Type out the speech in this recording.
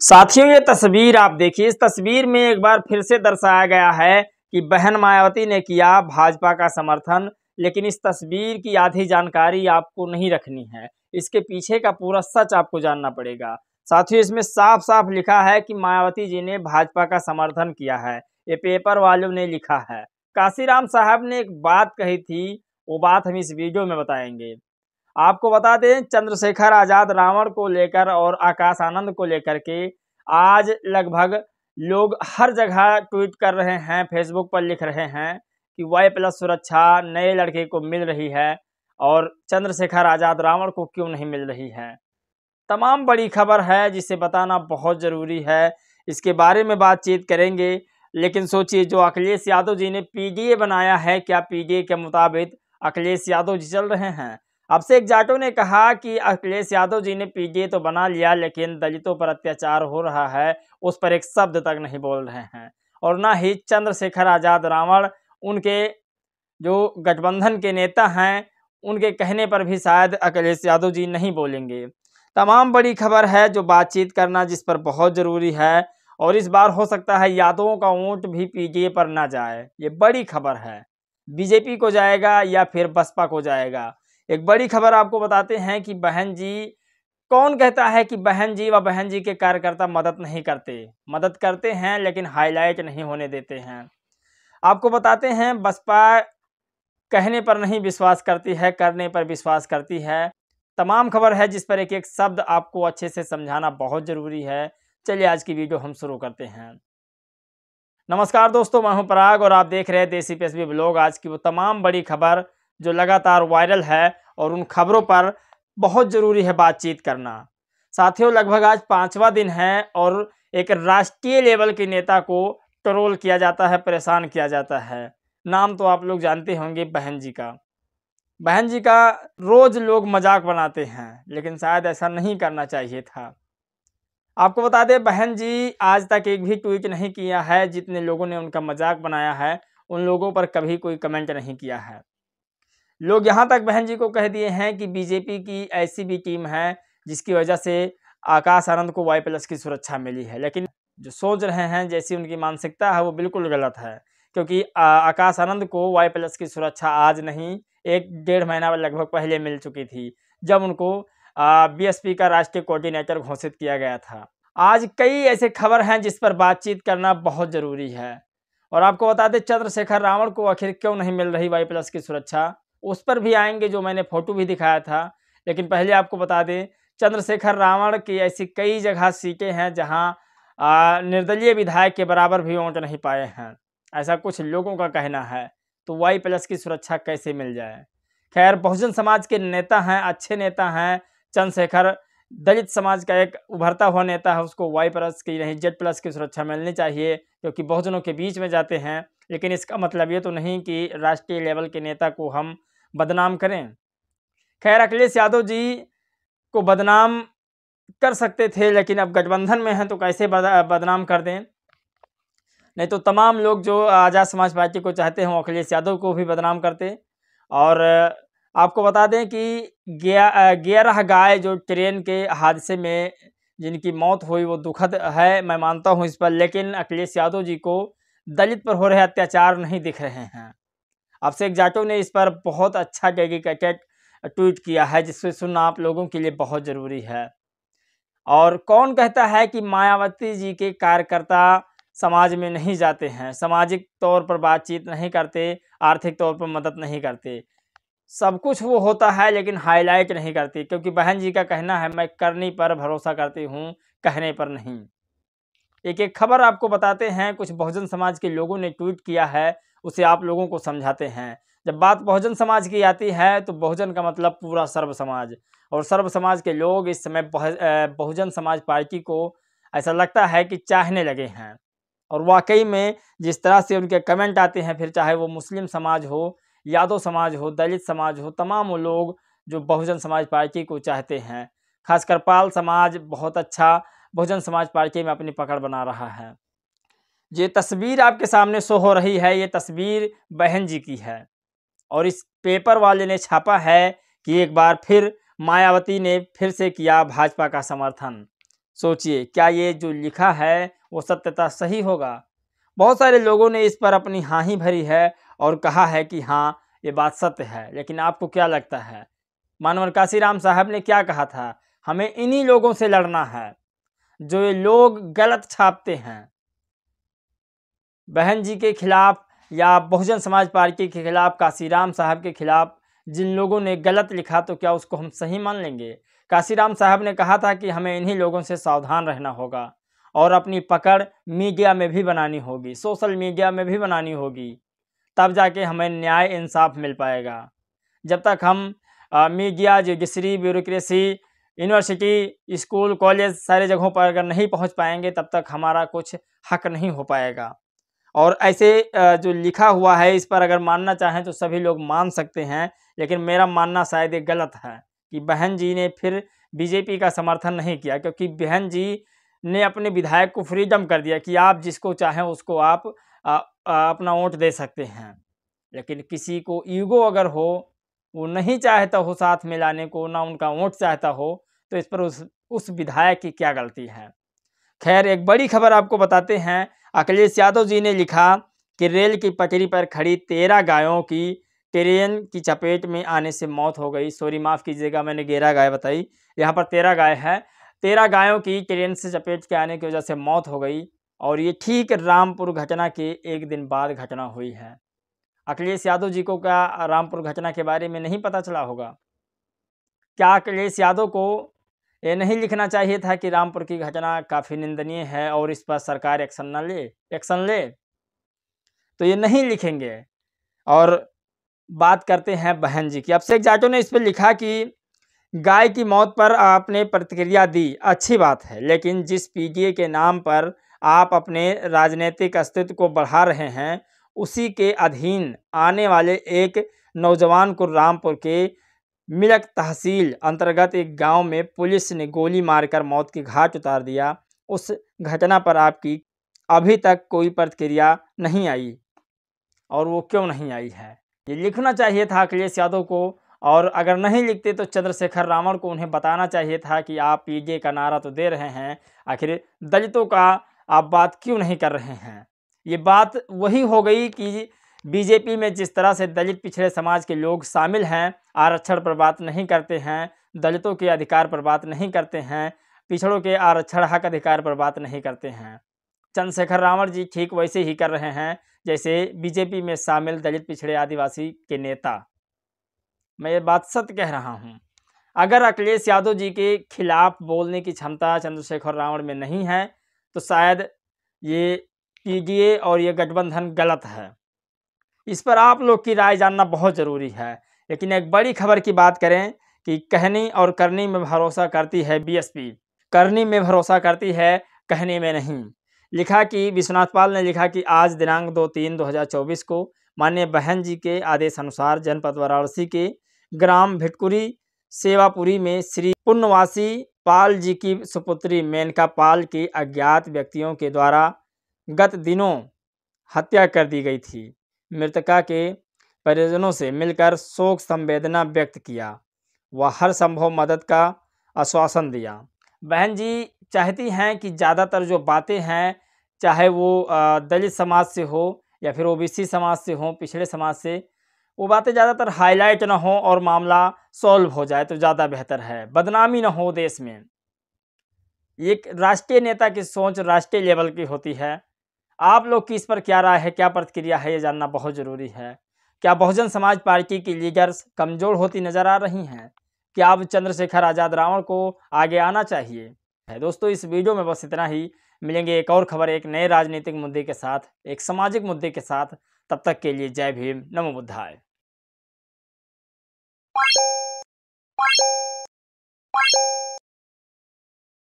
साथियों, ये तस्वीर आप देखिए। इस तस्वीर में एक बार फिर से दर्शाया गया है कि बहन मायावती ने किया भाजपा का समर्थन, लेकिन इस तस्वीर की आधी जानकारी आपको नहीं रखनी है। इसके पीछे का पूरा सच आपको जानना पड़ेगा। साथियों, इसमें साफ साफ लिखा है कि मायावती जी ने भाजपा का समर्थन किया है। ये पेपर वालों ने लिखा है। काशीराम साहब ने एक बात कही थी, वो बात हम इस वीडियो में बताएंगे। आपको बता दें, चंद्रशेखर आजाद रावण को लेकर और आकाश आनंद को लेकर के आज लगभग लोग हर जगह ट्वीट कर रहे हैं, फेसबुक पर लिख रहे हैं कि Y+ सुरक्षा नए लड़के को मिल रही है और चंद्रशेखर आजाद रावण को क्यों नहीं मिल रही है। तमाम बड़ी खबर है जिसे बताना बहुत ज़रूरी है। इसके बारे में बातचीत करेंगे, लेकिन सोचिए, जो अखिलेश यादव जी ने PDA बनाया है, क्या PDA के मुताबिक अखिलेश यादव जी चल रहे हैं? अब से एक जाटों ने कहा कि अखिलेश यादव जी ने PDA तो बना लिया, लेकिन दलितों पर अत्याचार हो रहा है उस पर एक शब्द तक नहीं बोल रहे हैं। और ना ही चंद्रशेखर आजाद रावण, उनके जो गठबंधन के नेता हैं, उनके कहने पर भी शायद अखिलेश यादव जी नहीं बोलेंगे। तमाम बड़ी खबर है जो बातचीत करना जिस पर बहुत ज़रूरी है, और इस बार हो सकता है यादवों का वोट भी PDA पर ना जाए। ये बड़ी खबर है। बीजेपी को जाएगा या फिर बसपा को जाएगा। एक बड़ी खबर आपको बताते हैं कि बहन जी, कौन कहता है कि बहन जी व बहन जी के कार्यकर्ता मदद नहीं करते? मदद करते हैं, लेकिन हाईलाइट नहीं होने देते हैं। आपको बताते हैं, बसपा कहने पर नहीं विश्वास करती है, करने पर विश्वास करती है। तमाम खबर है जिस पर एक एक शब्द आपको अच्छे से समझाना बहुत ज़रूरी है। चलिए आज की वीडियो हम शुरू करते हैं। नमस्कार दोस्तों, मैं हूं पराग और आप देख रहे हैं देसी पेशवी ब्लॉग। आज की वो तमाम बड़ी खबर जो लगातार वायरल है, और उन खबरों पर बहुत ज़रूरी है बातचीत करना। साथियों, लगभग आज 5वां दिन है और एक राष्ट्रीय लेवल के नेता को ट्रोल किया जाता है, परेशान किया जाता है। नाम तो आप लोग जानते होंगे, बहन जी का। बहन जी का रोज़ लोग मजाक बनाते हैं, लेकिन शायद ऐसा नहीं करना चाहिए था। आपको बता दें, बहन जी आज तक एक भी ट्वीट नहीं किया है। जितने लोगों ने उनका मजाक बनाया है, उन लोगों पर कभी कोई कमेंट नहीं किया है। लोग यहाँ तक बहन जी को कह दिए हैं कि बीजेपी की ऐसी भी टीम है जिसकी वजह से आकाश आनंद को Y+ की सुरक्षा मिली है। लेकिन जो सोच रहे हैं, जैसी उनकी मानसिकता है, वो बिल्कुल गलत है। क्योंकि आकाश आनंद को Y+ की सुरक्षा आज नहीं, 1-1.5 महीना लगभग पहले मिल चुकी थी, जब उनको BSP का राष्ट्रीय कोऑर्डिनेटर घोषित किया गया था। आज कई ऐसे खबर हैं जिस पर बातचीत करना बहुत ज़रूरी है। और आपको बता दें, चंद्रशेखर रावण को आखिर क्यों नहीं मिल रही Y+ की सुरक्षा, उस पर भी आएंगे, जो मैंने फ़ोटो भी दिखाया था। लेकिन पहले आपको बता दें, चंद्रशेखर रावण की ऐसी कई जगह सीटें हैं जहां निर्दलीय विधायक के बराबर भी वोट नहीं पाए हैं, ऐसा कुछ लोगों का कहना है। तो Y+ की सुरक्षा कैसे मिल जाए? खैर, बहुजन समाज के नेता हैं, अच्छे नेता हैं चंद्रशेखर। दलित समाज का एक उभरता हुआ नेता है, उसको Y+ की नहीं Z+ की सुरक्षा मिलनी चाहिए, क्योंकि बहुजनों के बीच में जाते हैं। लेकिन इसका मतलब ये तो नहीं कि राष्ट्रीय लेवल के नेता को हम बदनाम करें। खैर, अखिलेश यादव जी को बदनाम कर सकते थे, लेकिन अब गठबंधन में हैं तो कैसे बदनाम कर दें? नहीं तो तमाम लोग जो आज़ाद समाज पार्टी को चाहते हैं, अखिलेश यादव को भी बदनाम करते। और आपको बता दें कि 11 गाय जो ट्रेन के हादसे में जिनकी मौत हुई, वो दुखद है, मैं मानता हूँ इस पर। लेकिन अखिलेश यादव जी को दलित पर हो रहे अत्याचार नहीं दिख रहे हैं। अब से एक जाटों ने इस पर बहुत अच्छा डेडिकेटेड ट्वीट किया है, जिससे सुनना आप लोगों के लिए बहुत ज़रूरी है। और कौन कहता है कि मायावती जी के कार्यकर्ता समाज में नहीं जाते हैं, सामाजिक तौर पर बातचीत नहीं करते, आर्थिक तौर पर मदद नहीं करते? सब कुछ वो होता है, लेकिन हाईलाइट नहीं करती, क्योंकि बहन जी का कहना है, मैं करने पर भरोसा करती हूँ, कहने पर नहीं। एक एक खबर आपको बताते हैं, कुछ बहुजन समाज के लोगों ने ट्वीट किया है, उसे आप लोगों को समझाते हैं। जब बात बहुजन समाज की आती है, तो बहुजन का मतलब पूरा सर्व समाज, और सर्व समाज के लोग इस समय बहुजन समाज पार्टी को ऐसा लगता है कि चाहने लगे हैं। और वाकई में जिस तरह से उनके कमेंट आते हैं, फिर चाहे वो मुस्लिम समाज हो, यादव समाज हो, दलित समाज हो, तमाम वो लोग जो बहुजन समाज पार्टी को चाहते हैं। खासकर पाल समाज बहुत अच्छा बहुजन समाज पार्टी में अपनी पकड़ बना रहा है। ये तस्वीर आपके सामने शो हो रही है, ये तस्वीर बहन जी की है, और इस पेपर वाले ने छापा है कि एक बार फिर मायावती ने फिर से किया भाजपा का समर्थन। सोचिए क्या ये जो लिखा है वो सत्यता सही होगा। बहुत सारे लोगों ने इस पर अपनी हाँ ही भरी है और कहा है कि हाँ ये बात सत्य है, लेकिन आपको क्या लगता है मानवर काशीराम साहब ने क्या कहा था? हमें इन्हीं लोगों से लड़ना है जो ये लोग गलत छापते हैं। बहन जी के खिलाफ या बहुजन समाज पार्टी के खिलाफ, काशीराम साहब के खिलाफ जिन लोगों ने गलत लिखा तो क्या उसको हम सही मान लेंगे? काशीराम साहब ने कहा था कि हमें इन्हीं लोगों से सावधान रहना होगा और अपनी पकड़ मीडिया में भी बनानी होगी, सोशल मीडिया में भी बनानी होगी, तब जाके हमें न्याय इंसाफ मिल पाएगा। जब तक हम media, judiciary, bureaucracy, university, school, college सारे जगहों पर अगर नहीं पहुंच पाएंगे तब तक हमारा कुछ हक नहीं हो पाएगा। और ऐसे जो लिखा हुआ है इस पर अगर मानना चाहें तो सभी लोग मान सकते हैं, लेकिन मेरा मानना शायद ये गलत है कि बहन जी ने फिर बीजेपी का समर्थन नहीं किया, क्योंकि बहन जी ने अपने विधायक को फ्रीडम कर दिया कि आप जिसको चाहें उसको आप अपना वोट दे सकते हैं। लेकिन किसी को ईगो अगर हो, वो नहीं चाहता हो साथ में लाने को, ना उनका वोट चाहता हो, तो इस पर उस विधायक की क्या गलती है। खैर, एक बड़ी खबर आपको बताते हैं। अखिलेश यादव जी ने लिखा कि रेल की पटरी पर खड़ी 13 गायों की ट्रेन की चपेट में आने से मौत हो गई। सॉरी, माफ़ कीजिएगा, मैंने 11 गाय बताई, यहाँ पर 13 गाय है। 13 गायों की ट्रेन से चपेट के आने की वजह से मौत हो गई और ये ठीक रामपुर घटना के एक दिन बाद घटना हुई है। अखिलेश यादव जी को क्या रामपुर घटना के बारे में नहीं पता चला होगा? क्या अखिलेश यादव को ये नहीं लिखना चाहिए था कि रामपुर की घटना काफ़ी निंदनीय है और इस पर सरकार एक्शन ले? तो ये नहीं लिखेंगे। और बात करते हैं बहन जी की। अभिषेक जाटव ने इस पर लिखा कि गाय की मौत पर आपने प्रतिक्रिया दी, अच्छी बात है, लेकिन जिस पीटीए के नाम पर आप अपने राजनीतिक अस्तित्व को बढ़ा रहे हैं, उसी के अधीन आने वाले एक नौजवान को रामपुर के मिलक तहसील अंतर्गत एक गांव में पुलिस ने गोली मारकर मौत की घाट उतार दिया। उस घटना पर आपकी अभी तक कोई प्रतिक्रिया नहीं आई, और वो क्यों नहीं आई है ये लिखना चाहिए था अखिलेश यादव को। और अगर नहीं लिखते तो चंद्रशेखर रावण को उन्हें बताना चाहिए था कि आप पीजे का नारा तो दे रहे हैं, आखिर दलितों का आप बात क्यों नहीं कर रहे हैं। ये बात वही हो गई कि बीजेपी में जिस तरह से दलित पिछड़े समाज के लोग शामिल हैं, आरक्षण पर बात नहीं करते हैं, दलितों के अधिकार पर बात नहीं करते हैं, पिछड़ों के आरक्षण हक अधिकार पर बात नहीं करते हैं। चंद्रशेखर रावण जी ठीक वैसे ही कर रहे हैं जैसे बीजेपी में शामिल दलित पिछड़े आदिवासी के नेता। मैं ये बात सत्य कह रहा हूँ। अगर अखिलेश यादव जी के खिलाफ बोलने की क्षमता चंद्रशेखर रावण में नहीं है तो शायद ये पीडीए और ये गठबंधन गलत है। इस पर आप लोग की राय जानना बहुत ज़रूरी है। लेकिन एक बड़ी खबर की बात करें कि कहनी और करनी में भरोसा करती है बीएसपी, करनी में भरोसा करती है, कहने में नहीं। लिखा कि विश्वनाथ पाल ने लिखा कि आज दिनांक 2/3/2024 को माननीय बहन जी के आदेश अनुसार जनपद वाराणसी के ग्राम भिटकुरी सेवापुरी में श्री पुण्यवासी पाल जी की सुपुत्री मेनका पाल की अज्ञात व्यक्तियों के द्वारा गत दिनों हत्या कर दी गई थी। मृतका के परिजनों से मिलकर शोक संवेदना व्यक्त किया व हर संभव मदद का आश्वासन दिया। बहन जी चाहती हैं कि ज़्यादातर जो बातें हैं, चाहे वो दलित समाज से हो या फिर ओबीसी समाज से हो, पिछड़े समाज से, वो बातें ज़्यादातर हाईलाइट ना हो और मामला सॉल्व हो जाए तो ज़्यादा बेहतर है, बदनामी ना हो देश में। एक राष्ट्रीय नेता की सोच राष्ट्रीय लेवल की होती है। आप लोग की इस पर क्या राय है, क्या प्रतिक्रिया है, ये जानना बहुत ज़रूरी है। क्या बहुजन समाज पार्टी की लीडर्स कमज़ोर होती नज़र आ रही हैं? क्या अब चंद्रशेखर आज़ाद रावण को आगे आना चाहिए? दोस्तों, इस वीडियो में बस इतना ही। मिलेंगे एक और खबर, एक नए राजनीतिक मुद्दे के साथ, एक सामाजिक मुद्दे के साथ। तब तक के लिए जय भीम, नमो बुद्धाय।